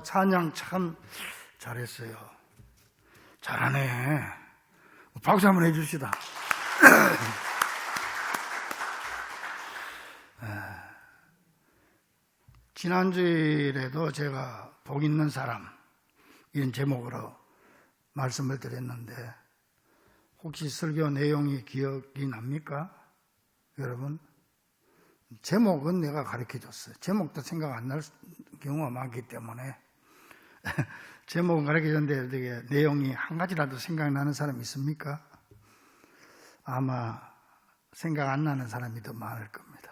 찬양 참 잘했어요. 잘하네. 박수 한번 해줍시다. 지난주일에도 제가 복 있는 사람 이런 제목으로 말씀을 드렸는데 혹시 설교 내용이 기억이 납니까? 여러분, 제목은 내가 가르쳐줬어요. 제목도 생각 안 날 경우가 많기 때문에 제목은 가르쳐줬는데 되게 내용이 한 가지라도 생각나는 사람 있습니까? 아마 생각 안 나는 사람이 더 많을 겁니다.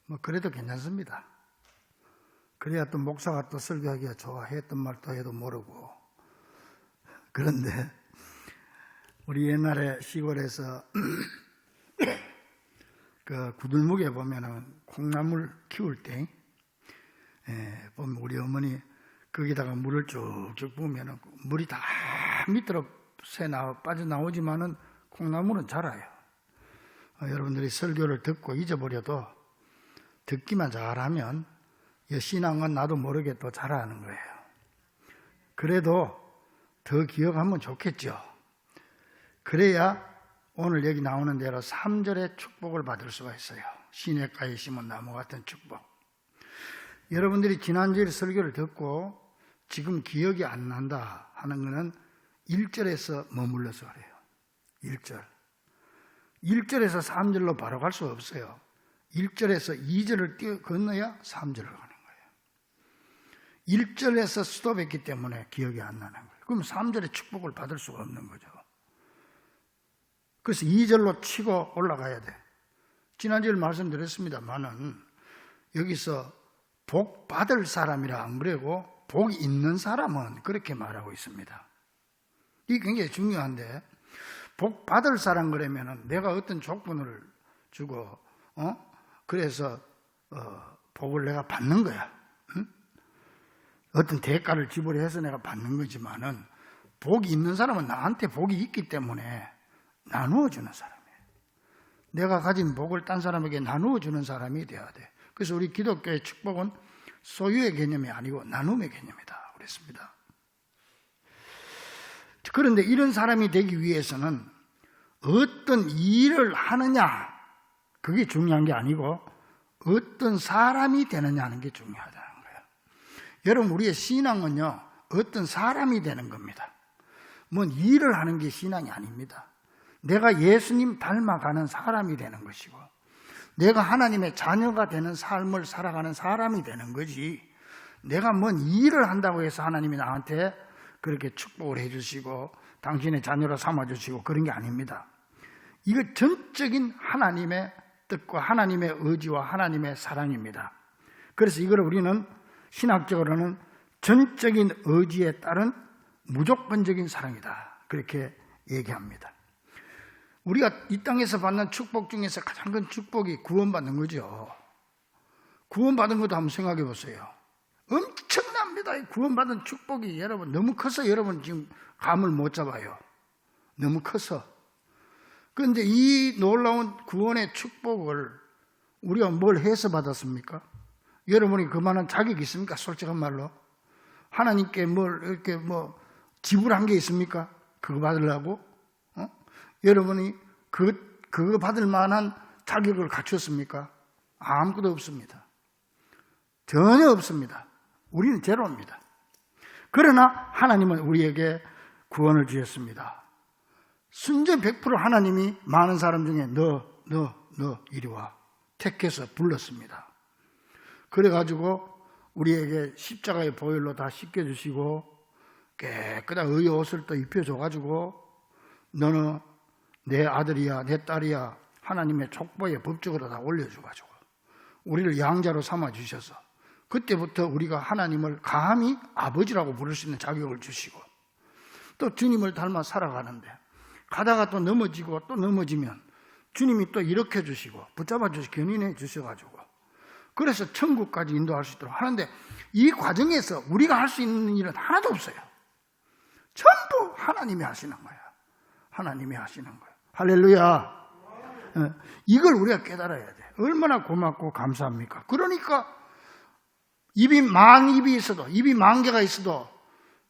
뭐 그래도 괜찮습니다. 그래야 또 목사가 또 설교하기가 좋아. 했던 말 또 해도 모르고. 그런데 우리 옛날에 시골에서 그 구들목에 보면은 콩나물 키울 때 보면 우리 어머니 거기다가 물을 쭉쭉 부으면은 물이 다 밑으로 빠져나오지만은 콩나물은 자라요. 여러분들이 설교를 듣고 잊어버려도 듣기만 잘하면 이 신앙은 나도 모르게 또 자라는 거예요. 그래도 더 기억하면 좋겠죠. 그래야 오늘 여기 나오는 대로 3절의 축복을 받을 수가 있어요. 시냇가에 심은 나무 같은 축복. 여러분들이 지난주에 설교를 듣고 지금 기억이 안 난다 하는 것은 1절에서 머물러서 그래요. 1절. 1절에서 3절로 바로 갈 수 없어요. 1절에서 2절을 건너야 3절을 가는 거예요. 1절에서 스톱했기 때문에 기억이 안 나는 거예요. 그럼 3절의 축복을 받을 수가 없는 거죠. 그래서 2절로 치고 올라가야 돼. 지난주에 말씀드렸습니다만은 여기서 복 받을 사람이라 안 그러고 복 있는 사람은 그렇게 말하고 있습니다. 이게 굉장히 중요한데 복 받을 사람 그러면은 내가 어떤 조건을 주고 그래서 복을 내가 받는 거야. 응? 어떤 대가를 지불해서 내가 받는 거지만은 복이 있는 사람은 나한테 복이 있기 때문에 나누어 주는 사람이에요. 내가 가진 복을 딴 사람에게 나누어 주는 사람이 돼야 돼. 그래서 우리 기독교의 축복은 소유의 개념이 아니고 나눔의 개념이다 그랬습니다. 그런데 이런 사람이 되기 위해서는 어떤 일을 하느냐 그게 중요한 게 아니고 어떤 사람이 되느냐 하는 게 중요하다는 거예요. 여러분, 우리의 신앙은요 어떤 사람이 되는 겁니다. 뭔 일을 하는 게 신앙이 아닙니다. 내가 예수님 닮아가는 사람이 되는 것이고 내가 하나님의 자녀가 되는 삶을 살아가는 사람이 되는 거지, 내가 뭔 일을 한다고 해서 하나님이 나한테 그렇게 축복을 해주시고 당신의 자녀로 삼아주시고 그런 게 아닙니다. 이거 전적인 하나님의 뜻과 하나님의 의지와 하나님의 사랑입니다. 그래서 이걸 우리는 신학적으로는 전적인 의지에 따른 무조건적인 사랑이다 그렇게 얘기합니다. 우리가 이 땅에서 받는 축복 중에서 가장 큰 축복이 구원받는 거죠. 구원받은 것도 한번 생각해 보세요. 엄청납니다. 구원받은 축복이 여러분 너무 커서 여러분 지금 감을 못 잡아요. 너무 커서. 그런데 이 놀라운 구원의 축복을 우리가 뭘 해서 받았습니까? 여러분이 그만한 자격이 있습니까? 솔직한 말로. 하나님께 뭘 이렇게 지불한 게 있습니까? 그거 받으려고? 여러분이 그거 받을 만한 자격을 갖췄습니까? 아무것도 없습니다. 전혀 없습니다. 우리는 제로입니다. 그러나 하나님은 우리에게 구원을 주셨습니다. 순전 100% 하나님이 많은 사람 중에 너 이리 와 택해서 불렀습니다. 그래가지고 우리에게 십자가의 보혈로 다 씻겨주시고 깨끗한 의의 옷을 또 입혀줘가지고 너는 내 아들이야 내 딸이야 하나님의 족보에 법적으로 다 올려줘가지고 우리를 양자로 삼아주셔서 그때부터 우리가 하나님을 감히 아버지라고 부를 수 있는 자격을 주시고 또 주님을 닮아 살아가는데 가다가 또 넘어지고 또 넘어지면 주님이 또 일으켜 주시고 붙잡아 주시고 견인해 주셔가지고 그래서 천국까지 인도할 수 있도록 하는데 이 과정에서 우리가 할 수 있는 일은 하나도 없어요. 전부 하나님이 하시는 거예요. 하나님이 하시는 거예요. 할렐루야. 이걸 우리가 깨달아야 돼. 얼마나 고맙고 감사합니까? 그러니까 입이 만 개가 있어도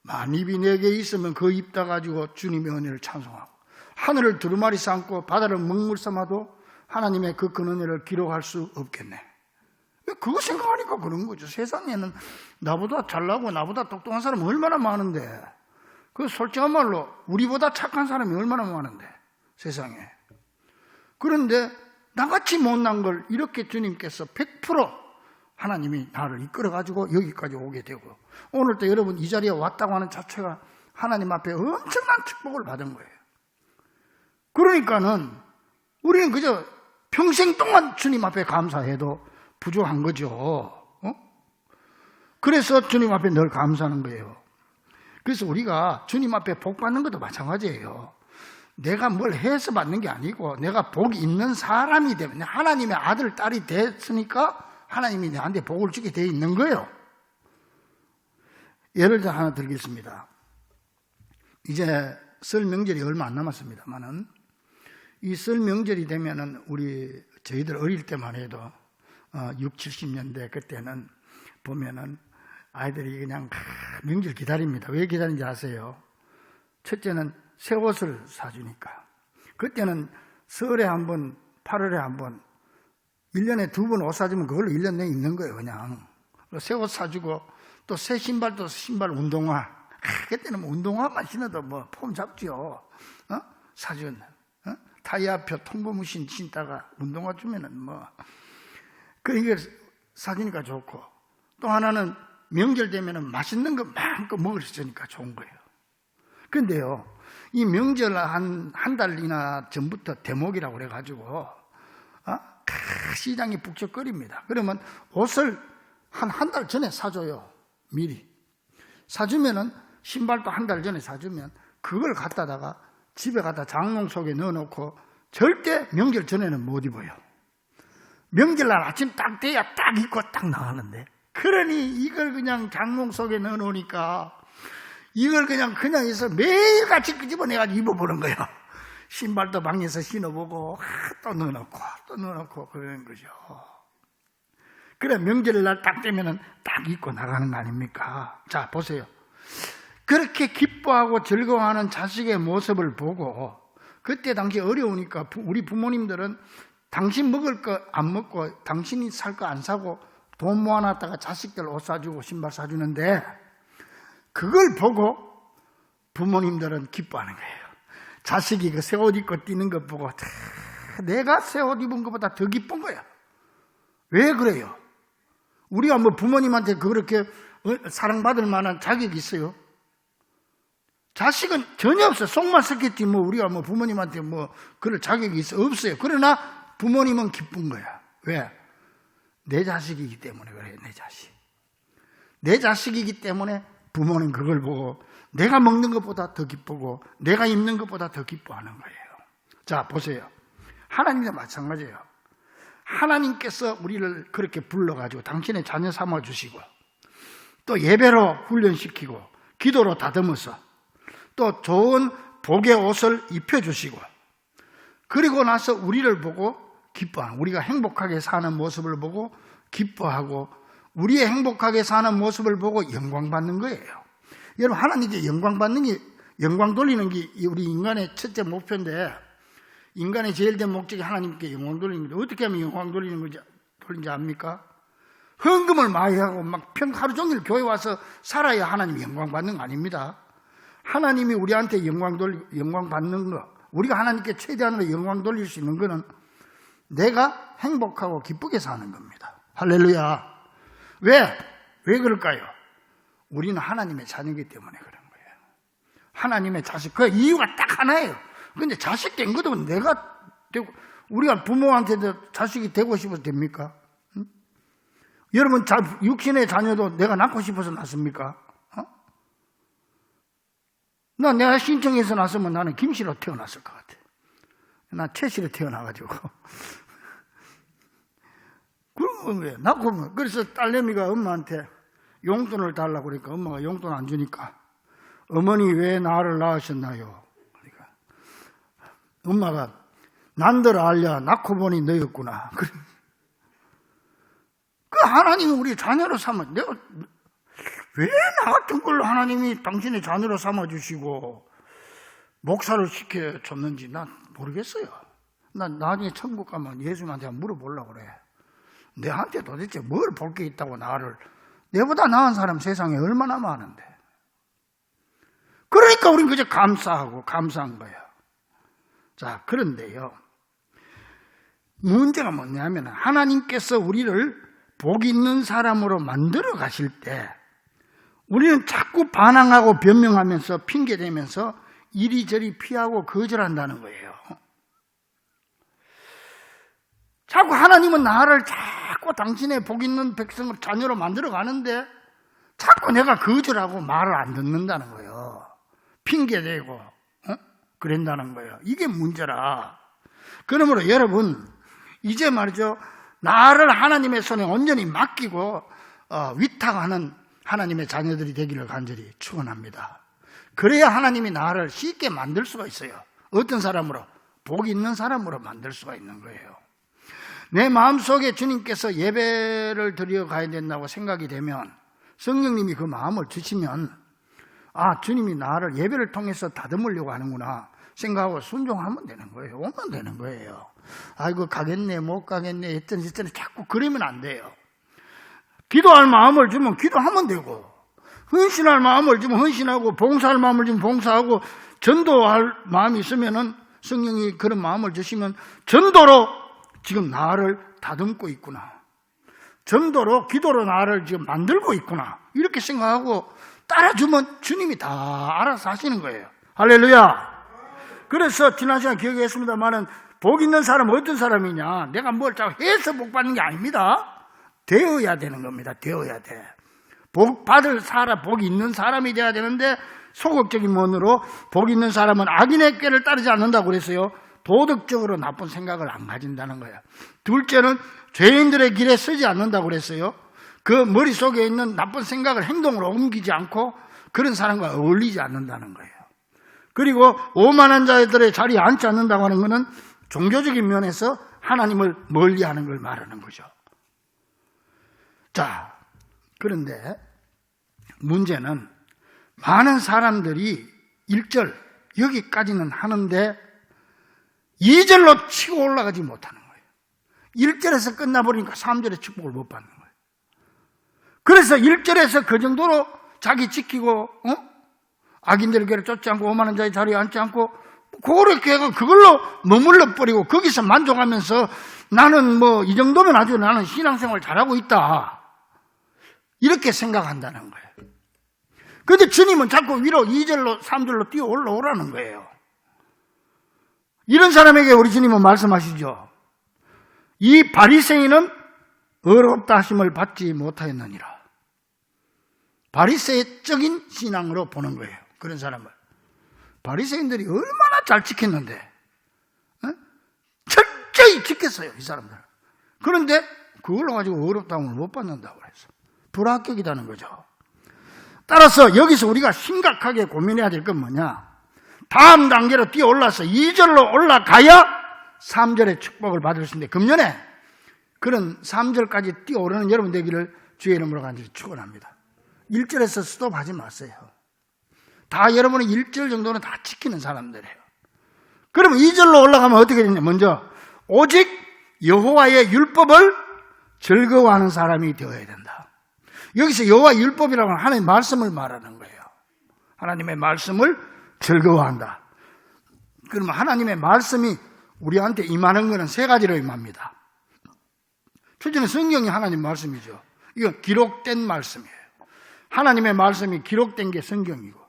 만 입이 4개 있으면 그 입 다 가지고 주님의 은혜를 찬송하고, 하늘을 두루마리 삼고 바다를 먹물 삼아도 하나님의 그 큰 은혜를 기록할 수 없겠네. 그거 생각하니까 그런 거죠. 세상에는 나보다 잘나고 나보다 똑똑한 사람이 얼마나 많은데, 그 솔직한 말로 우리보다 착한 사람이 얼마나 많은데 세상에. 그런데 나같이 못난 걸 이렇게 주님께서 100% 하나님이 나를 이끌어가지고 여기까지 오게 되고, 오늘 또 여러분 이 자리에 왔다고 하는 자체가 하나님 앞에 엄청난 축복을 받은 거예요. 그러니까는 우리는 그저 평생 동안 주님 앞에 감사해도 부족한 거죠. 그래서 주님 앞에 늘 감사하는 거예요. 그래서 우리가 주님 앞에 복 받는 것도 마찬가지예요. 내가 뭘 해서 받는 게 아니고 내가 복이 있는 사람이 되면, 하나님의 아들, 딸이 됐으니까 하나님이 내한테 복을 주게 되어 있는 거예요. 예를 들어 하나 들겠습니다. 이제 설 명절이 얼마 안 남았습니다만은, 이 설 명절이 되면은 저희들 어릴 때만 해도 60, 70년대 그때는 보면은 아이들이 그냥 명절 기다립니다. 왜 기다리는지 아세요? 첫째는 새 옷을 사주니까. 그때는 설에 한 번, 8월에 한 번, 1년에 2번 옷 사주면 그걸로 1년 내내 입는 거예요, 그냥. 새 옷 사주고, 또 새 신발도 신발 운동화. 그때는 뭐 운동화만 신어도 뭐 폼 잡죠. 사준. 타이어표 통고무신 신다가 운동화 주면은 뭐. 그러니까 사주니까 좋고. 또 하나는 명절 되면은 맛있는 거 마음껏 먹을 수 있으니까 좋은 거예요. 그런데요, 이 명절 한 달이나 전부터 대목이라고 그래가지고, 시장이 북적거립니다. 그러면 옷을 한 달 전에 사줘요. 미리. 사주면은, 신발도 한 달 전에 사주면, 그걸 갖다다가 집에 갖다 장롱 속에 넣어놓고, 절대 명절 전에는 못 입어요. 명절날 아침 딱 돼야 딱 입고 딱 나가는데, 그러니 이걸 그냥 장롱 속에 넣어놓으니까, 이걸 그냥 해서 매일같이 끄집어내가지고 입어보는 거예요. 신발도 방에서 신어보고, 또 넣어놓고, 그러는 거죠. 그래, 명절날 딱 되면은 딱 입고 나가는 거 아닙니까? 자, 보세요. 그렇게 기뻐하고 즐거워하는 자식의 모습을 보고, 그때 당시 어려우니까 우리 부모님들은 당신 먹을 거 안 먹고, 당신이 살 거 안 사고, 돈 모아놨다가 자식들 옷 사주고 신발 사주는데, 그걸 보고 부모님들은 기뻐하는 거예요. 자식이 그 새 옷 입고 뛰는 것 보고, 내가 새 옷 입은 것보다 더 기쁜 거야. 왜 그래요? 우리가 뭐 부모님한테 그렇게 사랑받을 만한 자격이 있어요? 자식은 전혀 없어요. 속만 썩겠지 뭐 우리가 뭐 부모님한테 뭐 그럴 자격이 있어? 없어요. 그러나 부모님은 기쁜 거야. 왜? 내 자식이기 때문에 그래요. 내 자식. 내 자식이기 때문에 부모는 그걸 보고 내가 먹는 것보다 더 기쁘고 내가 입는 것보다 더 기뻐하는 거예요. 자, 보세요. 하나님도 마찬가지예요. 하나님께서 우리를 그렇게 불러가지고 당신의 자녀 삼아주시고, 또 예배로 훈련시키고 기도로 다듬어서 또 좋은 복의 옷을 입혀주시고, 그리고 나서 우리를 보고 기뻐하는, 우리가 행복하게 사는 모습을 보고 기뻐하고, 우리의 행복하게 사는 모습을 보고 영광받는 거예요. 여러분, 하나님께 영광 돌리는 게 우리 인간의 첫째 목표인데, 인간의 제일 된 목적이 하나님께 영광 돌리는 건데, 어떻게 하면 영광 돌리는지 압니까? 헌금을 많이 하고 막 하루 종일 교회 와서 살아야 하나님 영광 받는 거 아닙니다. 하나님이 우리한테 영광 받는 거, 우리가 하나님께 최대한으로 영광 돌릴 수 있는 거는 내가 행복하고 기쁘게 사는 겁니다. 할렐루야. 왜 그럴까요? 우리는 하나님의 자녀이기 때문에 그런 거예요. 하나님의 자식, 그 이유가 딱 하나예요. 근데 자식 된 것도 내가 되고, 우리가 부모한테도 자식이 되고 싶어서 됩니까? 응? 여러분, 육신의 자녀도 내가 낳고 싶어서 낳습니까? 내가 신청해서 낳았으면 나는 김씨로 태어났을 것 같아. 나 최씨로 태어나가지고. 그런 거예요. 낳고, 그래서 딸내미가 엄마한테 용돈을 달라고 그러니까 엄마가 용돈 안 주니까, 어머니 왜 나를 낳으셨나요? 그러니까 엄마가 난들 알랴 낳고 보니 너였구나. 하나님이 우리 자녀로 삼아, 내가 왜 나 같은 걸로 하나님이 당신의 자녀로 삼아주시고 목사를 시켜줬는지 난 모르겠어요. 난 나중에 천국 가면 예수님한테 물어보려고 그래. 내한테 도대체 뭘 볼 게 있다고 나를, 내보다 나은 사람 세상에 얼마나 많은데. 그러니까 우린 그저 감사하고 감사한 거예요. 자, 그런데요, 문제가 뭐냐면 하나님께서 우리를 복 있는 사람으로 만들어 가실 때 우리는 자꾸 반항하고 변명하면서 핑계대면서 이리저리 피하고 거절한다는 거예요. 자꾸 하나님은 나를 자꾸 당신의 복 있는 백성을 자녀로 만들어 가는데 자꾸 내가 거절하고 말을 안 듣는다는 거예요. 핑계대고 그런다는 거예요. 이게 문제라. 그러므로 여러분, 이제 말이죠, 나를 하나님의 손에 온전히 맡기고 위탁하는 하나님의 자녀들이 되기를 간절히 축원합니다. 그래야 하나님이 나를 쉽게 만들 수가 있어요. 어떤 사람으로? 복 있는 사람으로 만들 수가 있는 거예요. 내 마음속에 주님께서 예배를 드려 가야 된다고 생각이 되면, 성령님이 그 마음을 주시면, 아, 주님이 나를 예배를 통해서 다듬으려고 하는구나 생각하고 순종하면 되는 거예요. 오면 되는 거예요. 아이고, 가겠네, 못 가겠네, 했더니 자꾸 그러면 안 돼요. 기도할 마음을 주면 기도하면 되고, 헌신할 마음을 주면 헌신하고, 봉사할 마음을 주면 봉사하고, 전도할 마음이 있으면은 성령이 그런 마음을 주시면 전도로 지금 나를 다듬고 있구나, 전도로, 기도로 나를 지금 만들고 있구나, 이렇게 생각하고 따라주면 주님이 다 알아서 하시는 거예요. 할렐루야. 그래서 지난 시간 기억했습니다만은 복 있는 사람은 어떤 사람이냐, 내가 뭘 자꾸 해서 복 받는 게 아닙니다. 되어야 되는 겁니다. 되어야 돼. 복 받을 사람, 복이 있는 사람이 돼야 되는데, 소극적인 면으로 복 있는 사람은 악인의 꾀를 따르지 않는다고 그랬어요. 도덕적으로 나쁜 생각을 안 가진다는 거예요. 둘째는 죄인들의 길에 서지 않는다고 그랬어요. 그 머릿속에 있는 나쁜 생각을 행동으로 옮기지 않고 그런 사람과 어울리지 않는다는 거예요. 그리고 오만한 자들의 자리에 앉지 않는다고 하는 것은 종교적인 면에서 하나님을 멀리하는 걸 말하는 거죠. 자, 그런데 문제는 많은 사람들이 1절 여기까지는 하는데 2절로 치고 올라가지 못하는 거예요. 1절에서 끝나버리니까 3절의 축복을 못 받는 거예요. 그래서 1절에서 그 정도로 자기 지키고 악인들의 길을 쫓지 않고 오만한 자의 자리에 앉지 않고 그렇게 해서 그걸로 머물러 버리고 거기서 만족하면서 나는 뭐 이 정도면 아주 나는 신앙생활 잘하고 있다, 이렇게 생각한다는 거예요. 그런데 주님은 자꾸 위로 2절로 3절로 뛰어 올라오라는 거예요. 이런 사람에게 우리 주님은 말씀하시죠. 이 바리새인은 어렵다 하심을 받지 못하였느니라. 바리새적인 신앙으로 보는 거예요. 그런 사람을. 바리새인들이 얼마나 잘 지켰는데, 철저히 지켰어요, 이 사람들. 그런데 그걸로 가지고 어렵다함을 못 받는다고 그랬어. 불합격이라는 거죠. 따라서 여기서 우리가 심각하게 고민해야 될 건 뭐냐, 다음 단계로 뛰어 올라서 2절로 올라가야 3절의 축복을 받을 수 있는데, 금년에 그런 3절까지 뛰어 오르는 여러분 되기를 주의 이름으로 간절히 축원합니다. 1절에서 스톱하지 마세요. 다 여러분은 1절 정도는 다 지키는 사람들이에요. 그러면 2절로 올라가면 어떻게 되냐, 먼저 오직 여호와의 율법을 즐거워하는 사람이 되어야 된다. 여기서 여호와 율법이라고 하는 하나님의 말씀을 말하는 거예요. 하나님의 말씀을 즐거워한다. 그러면 하나님의 말씀이 우리한테 임하는 것은 세 가지로 임합니다. 첫째는 성경이 하나님 말씀이죠. 이건 기록된 말씀이에요. 하나님의 말씀이 기록된 게 성경이고,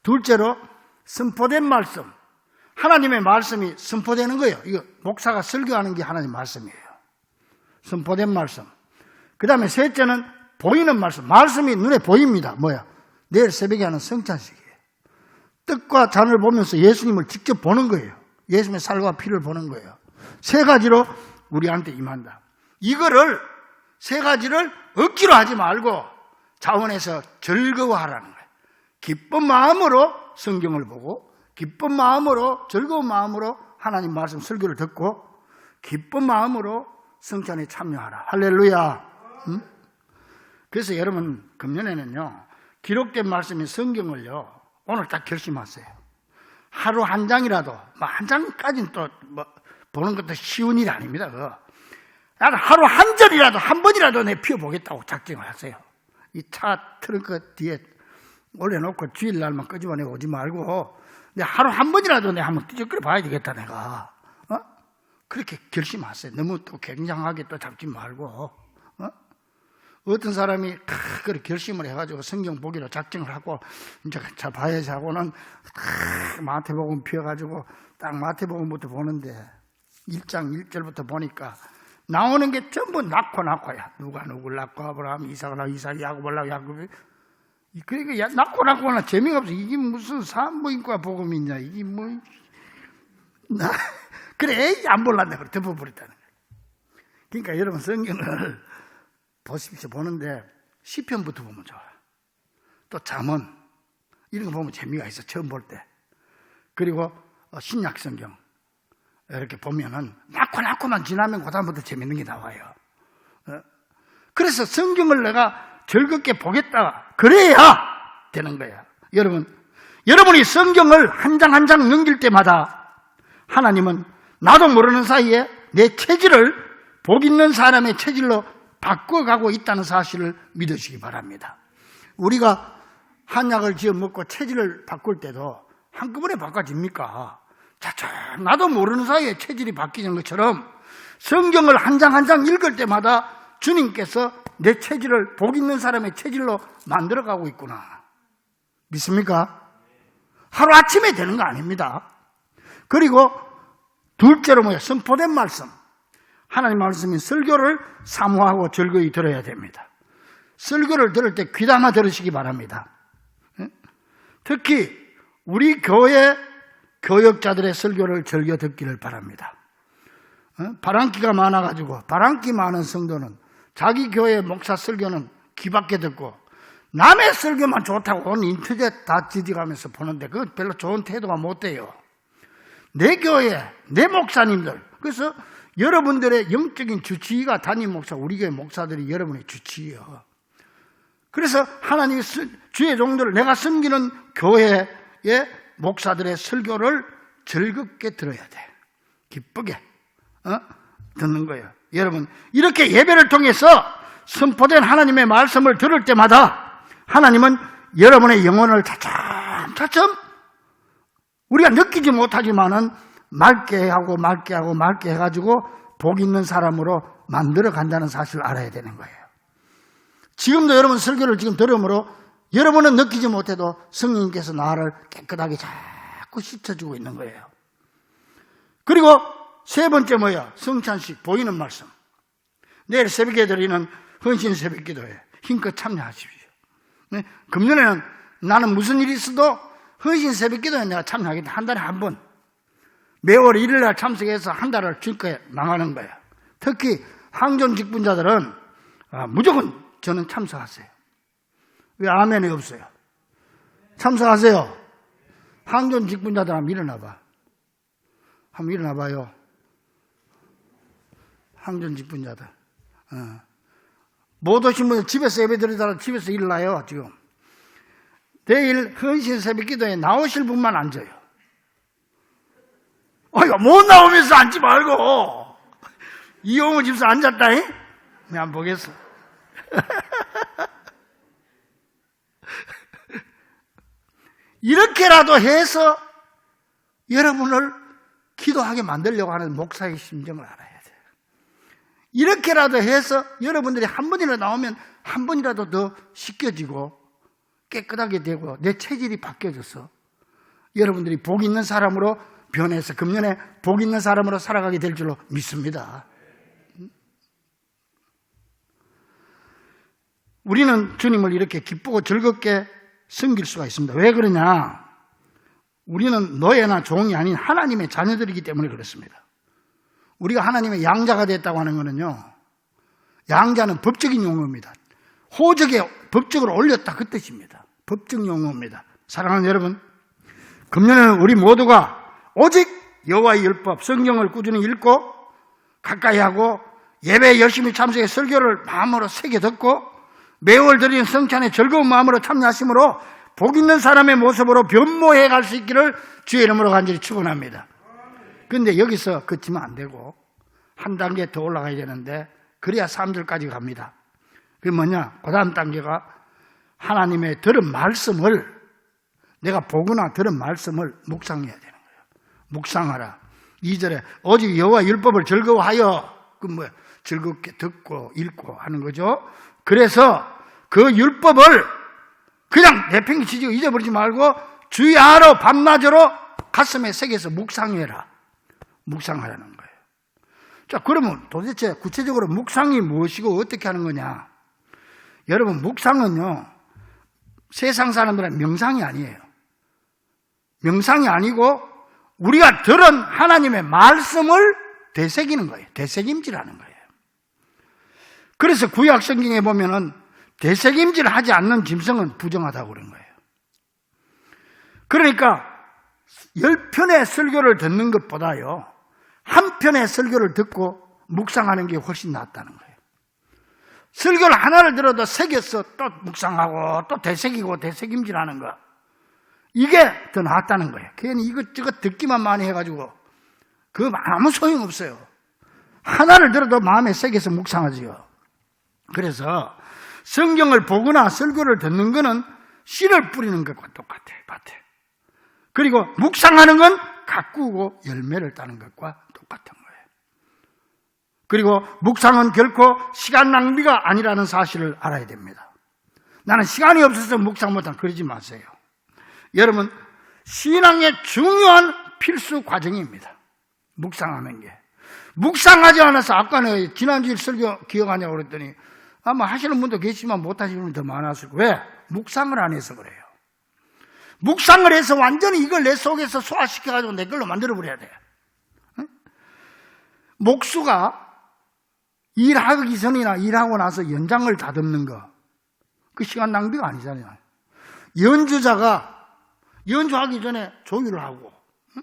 둘째로 선포된 말씀, 하나님의 말씀이 선포되는 거예요. 이거 목사가 설교하는 게 하나님의 말씀이에요. 선포된 말씀. 그 다음에 셋째는 보이는 말씀. 말씀이 눈에 보입니다. 뭐야? 내일 새벽에 하는 성찬식이에요. 떡과 잔을 보면서 예수님을 직접 보는 거예요. 예수님의 살과 피를 보는 거예요. 세 가지로 우리한테 임한다. 이거를, 세 가지를 억지로 하지 말고 자원해서 즐거워하라는 거예요. 기쁜 마음으로 성경을 보고, 기쁜 마음으로, 즐거운 마음으로 하나님 말씀 설교를 듣고, 기쁜 마음으로 성찬에 참여하라. 할렐루야. 그래서 여러분, 금년에는요, 기록된 말씀인 성경을요, 오늘 딱 결심하세요. 하루 한 장이라도, 한 장까지는 또 보는 것도 쉬운 일이 아닙니다. 나는 하루 한 절이라도, 한 번이라도 내 피워보겠다고 작정을 하세요. 이 차 트렁크 뒤에 올려놓고 주일날만 끄집어내고 오지 말고, 내 하루 한 번이라도 내 한번 뒤적거려 봐야 되겠다, 내가. 그렇게 결심하세요. 너무 또 굉장하게 또 잡지 말고. 어떤 사람이 그렇게 결심을 해가지고 성경 보기로 작정을 하고, 이제 잘 봐야지 하고는 마태복음 펴가지고 딱 마태복음부터 보는데 1장 1절부터 보니까 나오는 게 전부 낳고야. 누가 누굴 낳고 아브라함, 이삭을 낳고 이삭이 야곱을 낳고 야곱이. 그러니까 낳고나 재미가 없어. 이게 무슨 산부인과 복음이 있냐. 이게 뭐. 그래, 안 볼란다. 그래, 덮어버렸다는 거예요. 그러니까 여러분 성경을 보십시오. 보는데 시편부터 보면 좋아요. 또 잠언 이런 거 보면 재미가 있어. 처음 볼 때. 그리고 신약 성경 이렇게 보면은 낳고만 지나면 그다음부터 재밌는 게 나와요. 그래서 성경을 내가 즐겁게 보겠다. 그래야 되는 거예요. 여러분이 성경을 한 장 한 장 넘길 때마다 하나님은 나도 모르는 사이에 내 체질을 복 있는 사람의 체질로 바꿔가고 있다는 사실을 믿으시기 바랍니다. 우리가 한약을 지어 먹고 체질을 바꿀 때도 한꺼번에 바꿔집니까? 나도 모르는 사이에 체질이 바뀌는 것처럼 성경을 한 장 한 장 읽을 때마다 주님께서 내 체질을 복 있는 사람의 체질로 만들어가고 있구나. 믿습니까? 하루아침에 되는 거 아닙니다. 그리고 둘째로 선포된 말씀. 하나님 말씀인 설교를 사모하고 즐거이 들어야 됩니다. 설교를 들을 때 귀담아 들으시기 바랍니다. 특히 우리 교회 교역자들의 설교를 즐겨 듣기를 바랍니다. 바람기가 많아가지고 바람기 많은 성도는 자기 교회 목사 설교는 귀밖에 듣고 남의 설교만 좋다고 온 인터넷 다 뒤져가면서 보는데 그건 별로 좋은 태도가 못 돼요. 내 교회, 내 목사님들. 그래서 여러분들의 영적인 주치의가 담임 목사, 우리 교회 목사들이 여러분의 주치의요. 그래서 하나님의 주의 종들을 내가 섬기는 교회의 목사들의 설교를 즐겁게 들어야 돼. 기쁘게 듣는 거예요. 여러분, 이렇게 예배를 통해서 선포된 하나님의 말씀을 들을 때마다 하나님은 여러분의 영혼을 차츰 우리가 느끼지 못하지만은 맑게 하고 해가지고 복 있는 사람으로 만들어 간다는 사실을 알아야 되는 거예요. 지금도 여러분 설교를 지금 들음으로 여러분은 느끼지 못해도 성령님께서 나를 깨끗하게 자꾸 씻어주고 있는 거예요. 그리고 세 번째 성찬식 보이는 말씀. 내일 새벽에 드리는 헌신 새벽 기도에 힘껏 참여하십시오. 네? 금년에는 나는 무슨 일이 있어도 헌신 새벽 기도에 내가 참여하겠다. 한 달에 한 번. 매월 1일날 참석해서 한 달을 주님께 나가는 거예요. 특히 항존 직분자들은 무조건 저는 참석하세요. 왜 아멘이 없어요? 참석하세요. 항존 직분자들 한번 일어나봐. 한번 일어나봐요. 항존 직분자들. 못 오신 분들 집에서 예배 드리다가 집에서 일어나요. 지금 내일 헌신 새벽 기도에 나오실 분만 앉아요. 못 나오면서 앉지 말고 이용호 집사 앉았다잉? 내가 안 보겠어. 이렇게라도 해서 여러분을 기도하게 만들려고 하는 목사의 심정을 알아야 돼요. 이렇게라도 해서 여러분들이 한 번이라도 나오면 한 번이라도 더 씻겨지고 깨끗하게 되고 내 체질이 바뀌어져서 여러분들이 복 있는 사람으로 변해서 금년에 복 있는 사람으로 살아가게 될 줄로 믿습니다. 우리는 주님을 이렇게 기쁘고 즐겁게 섬길 수가 있습니다. 왜 그러냐? 우리는 노예나 종이 아닌 하나님의 자녀들이기 때문에 그렇습니다. 우리가 하나님의 양자가 됐다고 하는 것은요, 양자는 법적인 용어입니다. 호적에 법적으로 올렸다 그 뜻입니다. 법적 용어입니다. 사랑하는 여러분, 금년에는 우리 모두가 오직 여호와의 율법, 성경을 꾸준히 읽고 가까이 하고 예배에 열심히 참석해 설교를 마음으로 새겨 듣고 매월 드리는 성찬에 즐거운 마음으로 참여하심으로 복 있는 사람의 모습으로 변모해 갈 수 있기를 주의 이름으로 간절히 축원합니다. 그런데 여기서 그치면 안 되고 한 단계 더 올라가야 되는데 그래야 3절까지 갑니다. 그게 뭐냐? 그 다음 단계가 하나님의 들은 말씀을, 내가 보거나 들은 말씀을 묵상해야 되는 거예요. 묵상하라. 2절에 오직 여호와 율법을 즐거워하여, 그 뭐야? 즐겁게 듣고 읽고 하는 거죠. 그래서 그 율법을 그냥 내팽개치고 잊어버리지 말고 주야로 밤낮으로 가슴에 새겨서 묵상해라. 묵상하라는 거예요. 자, 그러면 도대체 구체적으로 묵상이 무엇이고 어떻게 하는 거냐? 여러분, 묵상은요, 세상 사람들은 명상이 아니에요. 명상이 아니고 우리가 들은 하나님의 말씀을 되새기는 거예요. 되새김질하는 거예요. 그래서 구약 성경에 보면은 되새김질 하지 않는 짐승은 부정하다고 그런 거예요. 그러니까 10편의 설교를 듣는 것보다요, 한 편의 설교를 듣고 묵상하는 게 훨씬 낫다는 거예요. 설교를 하나를 들어도 새겨서 또 묵상하고 또 되새기고 되새김질하는 거, 이게 더 낫다는 거예요. 괜히 이것저것 듣기만 많이 해가지고 그거 아무 소용없어요. 하나를 들어도 마음에 새겨서 묵상하지요. 그래서 성경을 보거나 설교를 듣는 거는 씨를 뿌리는 것과 똑같아요. 밭에. 그리고 묵상하는 건 가꾸고 열매를 따는 것과 똑같은 거예요. 그리고 묵상은 결코 시간 낭비가 아니라는 사실을 알아야 됩니다. 나는 시간이 없어서 묵상 못한, 그러지 마세요. 여러분, 신앙의 중요한 필수 과정입니다. 묵상하는 게. 묵상하지 않아서, 아까 내가 지난주에 설교 기억하냐고 그랬더니 아마 하시는 분도 계시지만 못하시는 분이 더 많았을 거예요. 왜? 묵상을 안 해서 그래요. 묵상을 해서 완전히 이걸 내 속에서 소화시켜가지고 내 걸로 만들어버려야 돼요. 응? 목수가 일하기 전이나 일하고 나서 연장을 다듬는 거, 그 시간 낭비가 아니잖아요. 연주자가 연주하기 전에 조율을 하고, 응?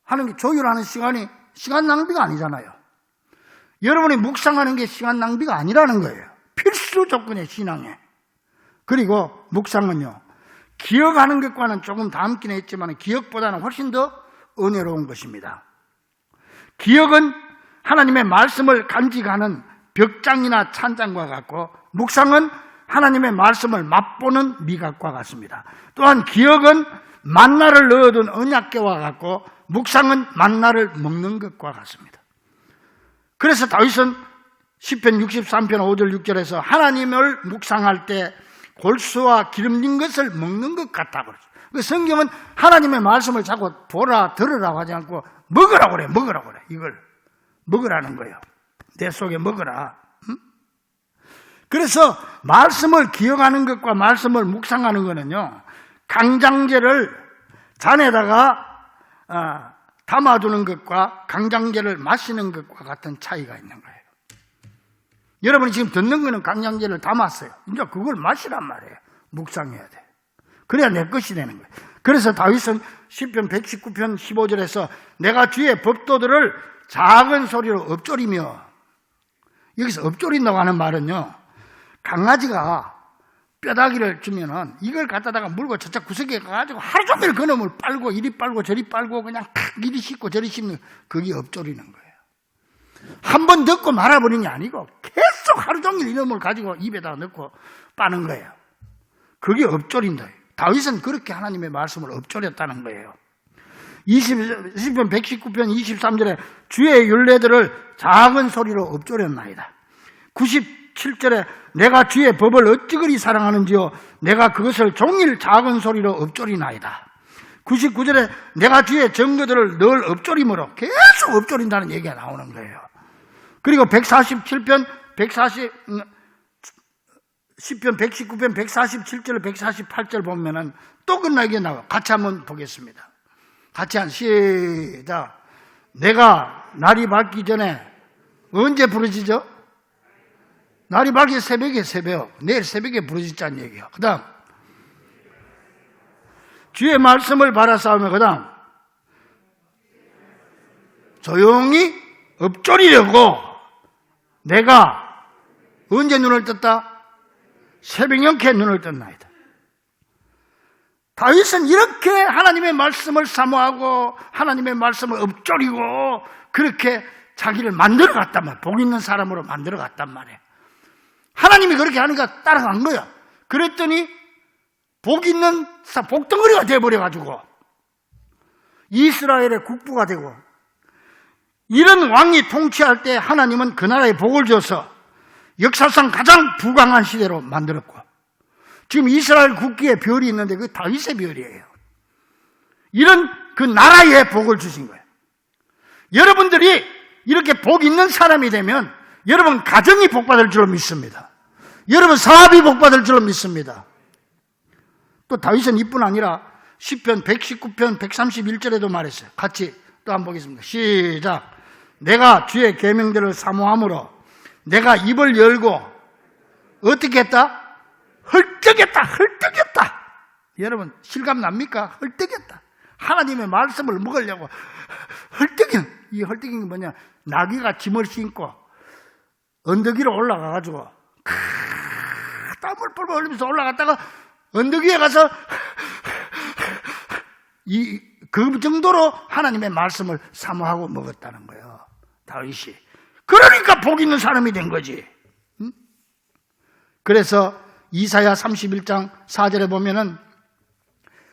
하는 게, 조율하는 시간이 시간 낭비가 아니잖아요. 여러분이 묵상하는 게 시간 낭비가 아니라는 거예요. 필수 조건의 신앙에. 그리고 묵상은요, 기억하는 것과는 조금 닮긴 했지만 기억보다는 훨씬 더 은혜로운 것입니다. 기억은 하나님의 말씀을 간직하는 벽장이나 찬장과 같고, 묵상은 하나님의 말씀을 맛보는 미각과 같습니다. 또한 기억은 만나를 넣어둔 언약궤와 같고, 묵상은 만나를 먹는 것과 같습니다. 그래서 다윗은 시편 63편 5절 6절에서 하나님을 묵상할 때 골수와 기름진 것을 먹는 것 같다고 그러죠. 성경은 하나님의 말씀을 자꾸 보라, 들으라고 하지 않고 먹으라고 그래, 먹으라고 그래. 이걸 먹으라는 거예요. 내 속에 먹으라. 응? 그래서 말씀을 기억하는 것과 말씀을 묵상하는 거는요, 강장제를 잔에다가 담아두는 것과 강장제를 마시는 것과 같은 차이가 있는 거예요. 여러분이 지금 듣는 거는 강장제를 담았어요. 이제 그걸 마시란 말이에요. 묵상해야 돼. 그래야 내 것이 되는 거예요. 그래서 다윗은 시편 119편 15절에서 내가 주의 법도들을 작은 소리로 읊조리며, 여기서 읊조린다고 하는 말은요, 강아지가 뼈다귀를 주면은 이걸 갖다다가 물고 저쪽 구석에 가가지고 하루 종일 그놈을 빨고 이리 빨고 저리 빨고 그냥 이리 씻고 저리 씻는, 그게 읊조리는 거예요. 한 번 듣고 말아버리는 게 아니고 계속 하루 종일 이놈을 가지고 입에다 넣고 빠는 거예요. 그게 읊조린다. 다윗은 그렇게 하나님의 말씀을 읊조렸다는 거예요. 시편 119편 23절에 주의 율례들을 작은 소리로 읊조렸나이다. 97절에 내가 주의 법을 어찌 그리 사랑하는지요 내가 그것을 종일 작은 소리로 읊조리나이다. 99절에 내가 주의 증거들을 늘 읊조림으로, 계속 읊조린다는 얘기가 나오는 거예요. 그리고 147편 10편 119편 147절 148절 보면은 또 끝나게 나와. 같이 한번 보겠습니다. 같이 한 시작. 내가 날이 밝기 전에, 언제 부르짖어? 날이 밝기 새벽에, 내일 새벽에 부르짖자는 얘기야. 그 다음 주의 말씀을 바라싸우며, 그 다음 조용히 읊조리려고 내가 언제 눈을 떴다? 새벽녘에 눈을 떴나이다. 다윗은 이렇게 하나님의 말씀을 사모하고 하나님의 말씀을 읊조리고 그렇게 자기를 만들어 갔단 말이에요. 복 있는 사람으로 만들어 갔단 말이에요. 하나님이 그렇게 하니까 따라간 거야. 그랬더니 복 있는 복덩어리가 되어버려가지고 이스라엘의 국부가 되고, 이런 왕이 통치할 때 하나님은 그 나라에 복을 줘서 역사상 가장 부강한 시대로 만들었고, 지금 이스라엘 국기에 별이 있는데 그 다윗의 별이에요. 이런 그 나라에 복을 주신 거예요. 여러분들이 이렇게 복 있는 사람이 되면 여러분 가정이 복받을 줄로 믿습니다. 여러분 사업이 복받을 줄로 믿습니다. 또 다윗은 이뿐 아니라 시편 119편 131절에도 말했어요. 같이 또 한번 보겠습니다. 시작. 내가 주의 계명들을 사모함으로 내가 입을 열고 어떻게 했다? 헐떡였다. 헐떡였다. 여러분 실감 납니까? 헐떡였다. 하나님의 말씀을 먹으려고 헐떡인, 이 헐떡인 게 뭐냐? 나귀가 짐을 싣고 언덕 위로 올라가가지고 땀을 뻘뻘 흘리면서 올라갔다가 언덕 위에 가서 그 정도로 하나님의 말씀을 사모하고 먹었다는 거예요, 다윗이. 그러니까 복 있는 사람이 된 거지. 응? 그래서 이사야 31장 4절에 보면은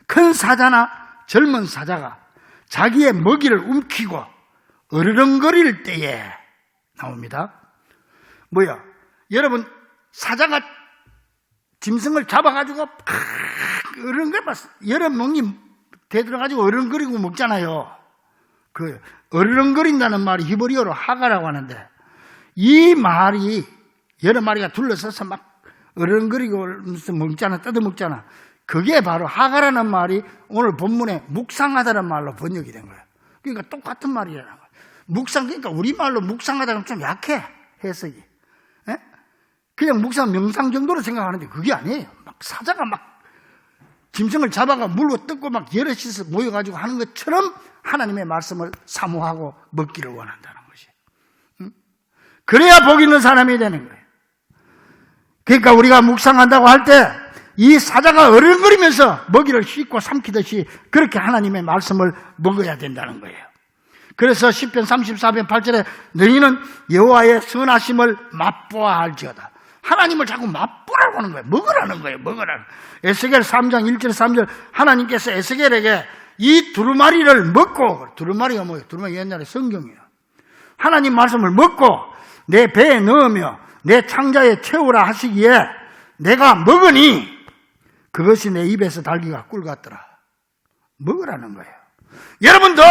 큰 사자나 젊은 사자가 자기의 먹이를 움키고 어르렁거릴 때에 나옵니다. 뭐야? 여러분 사자가 짐승을 잡아가지고 여러 멍이 대들어가지고 어른거리고 먹잖아요. 그 어른거린다는 말이 히브리어로 하가라고 하는데, 이 말이 여러 마리가 둘러서서 막 어른거리고 먹잖아, 뜯어먹잖아. 그게 바로 하가라는 말이 오늘 본문에 묵상하다는 말로 번역이 된 거예요. 그러니까 똑같은 말이라는 거예요. 묵상, 그러니까 우리말로 묵상하다는 좀 약해, 해석이. 에? 그냥 묵상, 명상 정도로 생각하는데 그게 아니에요. 막 사자가 막 짐승을 잡아가 물로 뜯고 막 여럿이서 모여가지고 하는 것처럼 하나님의 말씀을 사모하고 먹기를 원한다는 것이. 응? 그래야 복 있는 사람이 되는 거예요. 그러니까 우리가 묵상한다고 할 때 이 사자가 어른거리면서 먹이를 씹고 삼키듯이 그렇게 하나님의 말씀을 먹어야 된다는 거예요. 그래서 시편 34편 8절에 너희는 여호와의 선하심을 맛보아 알지어다. 하나님을 자꾸 맛보라고 하는 거예요. 먹으라는 거예요. 먹으라는. 에스겔 3장 1절 3절 하나님께서 에스겔에게 이 두루마리를 먹고, 두루마리가 뭐예요? 두루마리 옛날에 성경이에요. 하나님 말씀을 먹고 내 배에 넣으며 내 창자에 채우라 하시기에 내가 먹으니 그것이 내 입에서 달기가 꿀 같더라. 먹으라는 거예요. 여러분도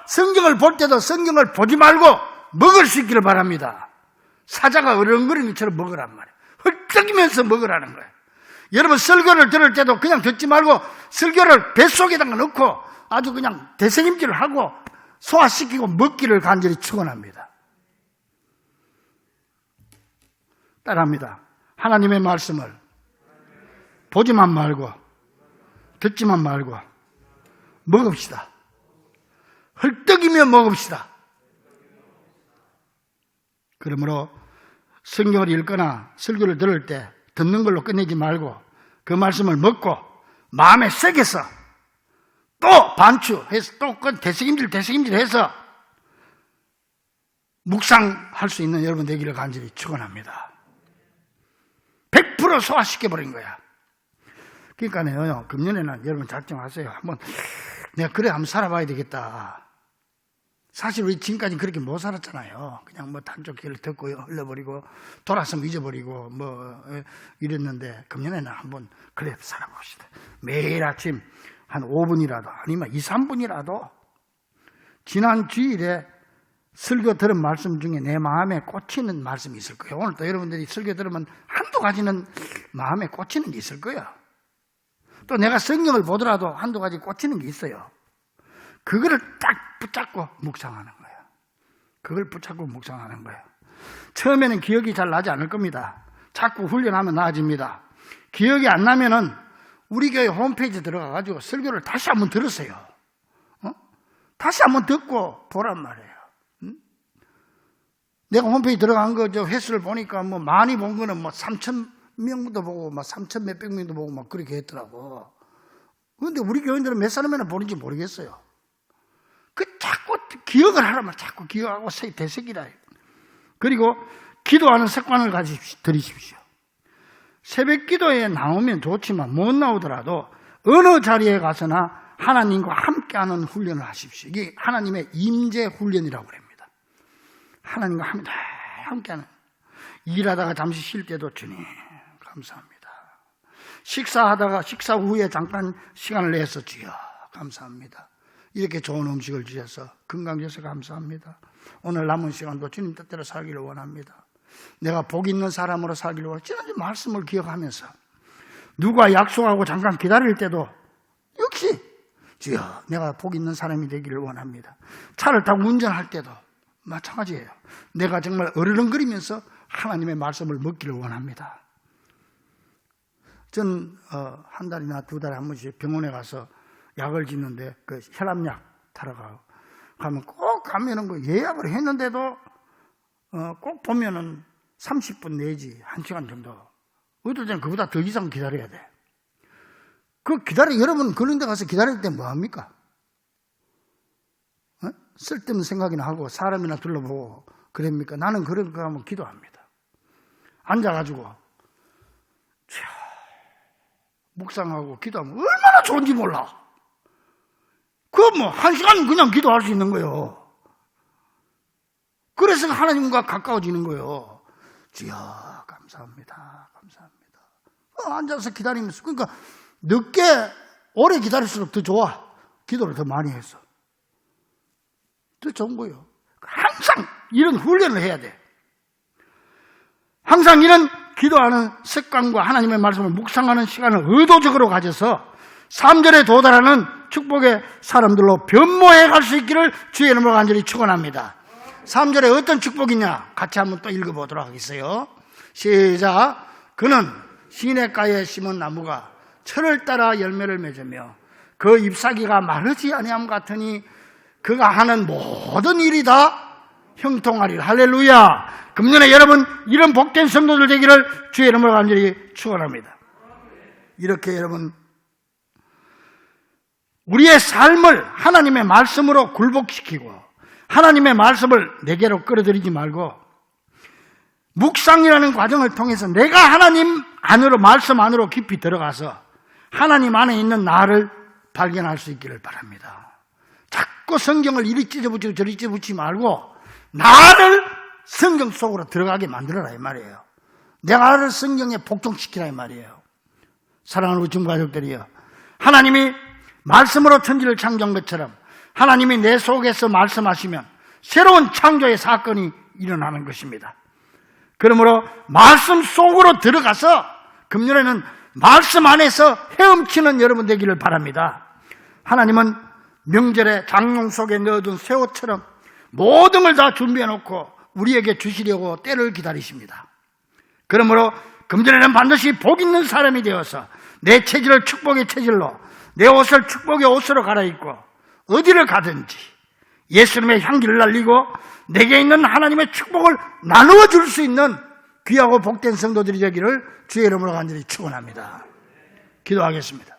성경을 볼 때도 성경을 보지 말고 먹을 수 있기를 바랍니다. 사자가 어른거리는 것처럼 먹으란 말이에요. 헐떡이면서 먹으라는 거예요. 여러분 설교를 들을 때도 그냥 듣지 말고 설교를 뱃속에다가 넣고 아주 그냥 대생임질을 하고 소화시키고 먹기를 간절히 축원합니다. 따라합니다. 하나님의 말씀을 보지만 말고 듣지만 말고 먹읍시다. 헐떡이며 먹읍시다. 그러므로 성경을 읽거나 설교를 들을 때 듣는 걸로 끝내지 말고 그 말씀을 먹고 마음에 새겨서 또 반추해서 또 되새김질 해서 묵상할 수 있는 여러분 되기를 간절히 축원합니다. 100% 소화시켜버린 거야. 그러니까요, 금년에는 여러분 작정하세요. 내가 그래 한번 살아봐야 되겠다. 사실 우리 지금까지 그렇게 못 살았잖아요. 그냥 단쪽 길을 듣고 흘려버리고 돌아서면 잊어버리고 이랬는데 금년에는 한번 그래 살아봅시다. 매일 아침 한 5분이라도 아니면 2, 3분이라도 지난 주일에 설교 들은 말씀 중에 내 마음에 꽂히는 말씀이 있을 거예요. 오늘 또 여러분들이 설교 들으면 한두 가지는 마음에 꽂히는 게 있을 거예요. 또 내가 성경을 보더라도 한두 가지 꽂히는 게 있어요. 그거를 딱 붙잡고 묵상하는 거예요. 그걸 붙잡고 묵상하는 거예요. 처음에는 기억이 잘 나지 않을 겁니다. 자꾸 훈련하면 나아집니다. 기억이 안 나면은 우리 교회 홈페이지 들어가가지고 설교를 다시 한번 들으세요. 다시 한번 듣고 보란 말이에요. 내가 홈페이지 들어간 거 저 횟수를 보니까 뭐 많이 본 거는 뭐 3,000명도 보고 막 3,000 몇백 명도 보고 막 그렇게 했더라고. 그런데 우리 교인들은 몇 사람이나 보는지 모르겠어요. 자꾸 기억을 하라면 자꾸 기억하고 되새기라. 그리고 기도하는 습관을 들이십시오. 새벽 기도에 나오면 좋지만 못 나오더라도 어느 자리에 가서나 하나님과 함께하는 훈련을 하십시오. 이게 하나님의 임재 훈련이라고 합니다. 하나님과 함께하는. 일하다가 잠시 쉴 때도 주님 감사합니다. 식사하다가 식사 후에 잠깐 시간을 내서 주여 감사합니다. 이렇게 좋은 음식을 주셔서 건강 주셔서 감사합니다. 오늘 남은 시간도 주님 뜻대로 살기를 원합니다. 내가 복 있는 사람으로 살기를 원합니다. 지난주 말씀을 기억하면서 누가 약속하고 잠깐 기다릴 때도 역시 주여 내가 복 있는 사람이 되기를 원합니다. 차를 타고 운전할 때도 마찬가지예요. 내가 정말 어르렁거리면서 하나님의 말씀을 먹기를 원합니다. 전 한 달이나 두 달에 한 번씩 병원에 가서 약을 짓는데 그 혈압약 타러 가면 꼭 가면은 그 예약을 했는데도 꼭 보면은 30분 내지 1시간 정도. 어떨 때는 그보다 더 이상 기다려야 돼. 여러분 그런 데 가서 기다릴 때 뭐 합니까? 쓸데없는 생각이나 하고 사람이나 둘러보고 그럽니까? 나는 그런 거 하면 기도합니다. 앉아가지고 묵상하고 기도하면 얼마나 좋은지 몰라. 그거 뭐 1시간 그냥 기도할 수 있는 거예요. 그래서 하나님과 가까워지는 거예요. 주여 감사합니다. 감사합니다. 앉아서 기다리면서. 그러니까 늦게 오래 기다릴수록 더 좋아. 기도를 더 많이 해서 더 좋은 거예요. 항상 이런 훈련을 해야 돼. 항상 이런 기도하는 습관과 하나님의 말씀을 묵상하는 시간을 의도적으로 가져서 3절에 도달하는 축복의 사람들로 변모해 갈 수 있기를 주의 이름으로 간절히 축원합니다. 3절에 어떤 축복이냐 같이 한번 또 읽어보도록 하겠어요. 시작. 그는 시냇가에 심은 나무가 철을 따라 열매를 맺으며 그 잎사귀가 마르지 아니함 같으니 그가 하는 모든 일이 다 형통하리라. 할렐루야. 금년에 여러분 이런 복된 성도들 되기를 주의 이름으로 간절히 축원합니다. 이렇게 여러분 우리의 삶을 하나님의 말씀으로 굴복시키고 하나님의 말씀을 내게로 끌어들이지 말고 묵상이라는 과정을 통해서 내가 하나님 안으로 말씀 안으로 깊이 들어가서 하나님 안에 있는 나를 발견할 수 있기를 바랍니다. 자꾸 성경을 이리 찢어붙이고 저리 찢어붙이지 말고 나를 성경 속으로 들어가게 만들어라 이 말이에요. 나를 성경에 복종시키라 이 말이에요. 사랑하는 우리 주님 가족들이요, 하나님이 말씀으로 천지를 창조한 것처럼 하나님이 내 속에서 말씀하시면 새로운 창조의 사건이 일어나는 것입니다. 그러므로 말씀 속으로 들어가서 금년에는 말씀 안에서 헤엄치는 여러분 되기를 바랍니다. 하나님은 명절에 장롱 속에 넣어둔 새 옷처럼 모든 걸 다 준비해 놓고 우리에게 주시려고 때를 기다리십니다. 그러므로 금전에는 반드시 복 있는 사람이 되어서 내 체질을 축복의 체질로, 내 옷을 축복의 옷으로 갈아입고 어디를 가든지 예수님의 향기를 날리고 내게 있는 하나님의 축복을 나누어 줄 수 있는 귀하고 복된 성도들이 되기를 주의 이름으로 간절히 축원합니다. 기도하겠습니다.